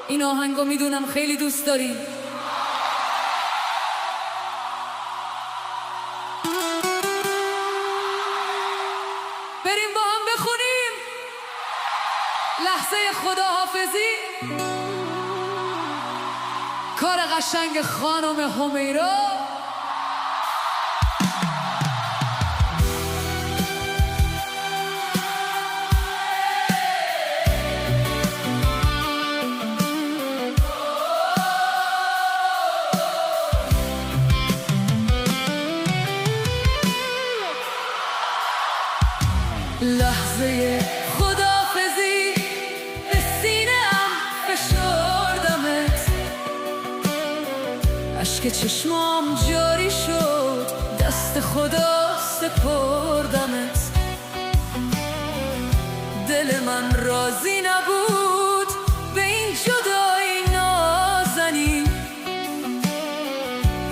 این آهنگو میدونم خیلی دوست داری. بریم با هم بخونیم لحظه خداحافظی، کار قشنگ خانم همیرا. لحظه خداحافظی به سینه‌ام فشردمت، اشک چشمام جاری شد، دست خدا سپردمت. دل من راضی نبود به این جدایی نازنی،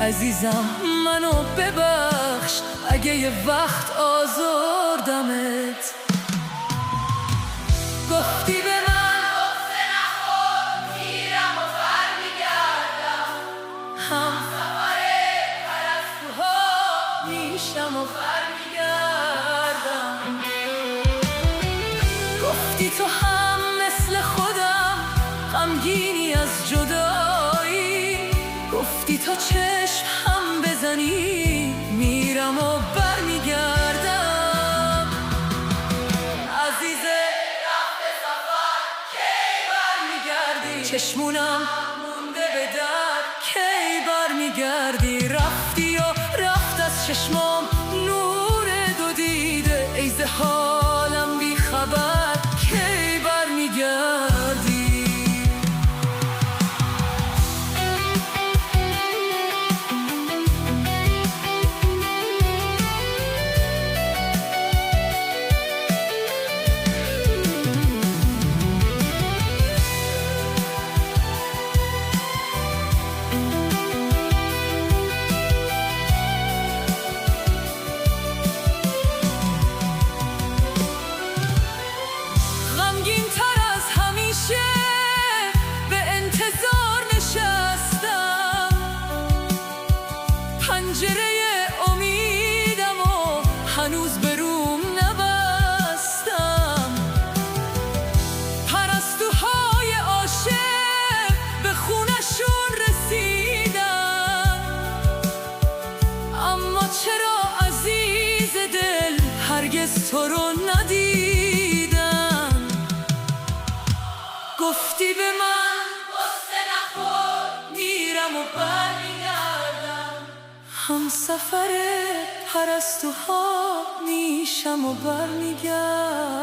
عزیزم منو ببخش اگه یه وقت آزردمت. گفتی به من غصه نخور، میرم و برمیگردم، هم سفر پرستوها میشم و برمیگردم. گفتی تو هم مثل خودم غمگینی از جدایی، گفتی تا چشم هم بزنی میرم و برمیگردم. عزیزه رفته سفر کی برمیگردی، چشمونم مونده به در کی برمیگردی. رفتی و رفت از چشمام نور دو دیده، ای ز حالم بی خبر کی برمیگردی. پنجره امیدم و هنوز به روم نبستم، پرستوهای عاشق به خونشون رسیدم. اما چرا عزیز دل هرگز تو رو ندیدم. گفتی به من غصه نخور، میرم و برمیگردم، هم سفر پرستوها میشم و برمیگردم.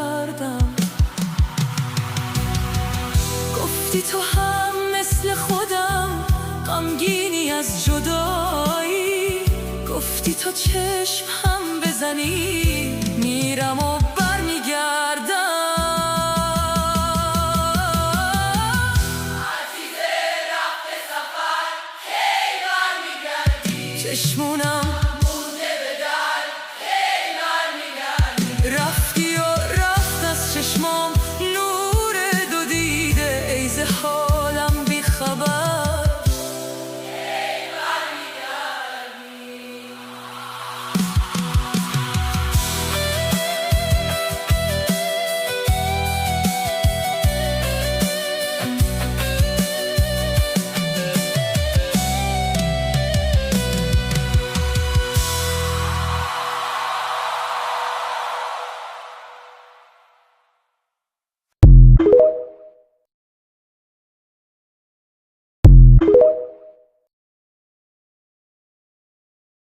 گفتی تو هم مثل خودم غمگینی از جدایی، گفتی تو چشم هم بزنی میرم و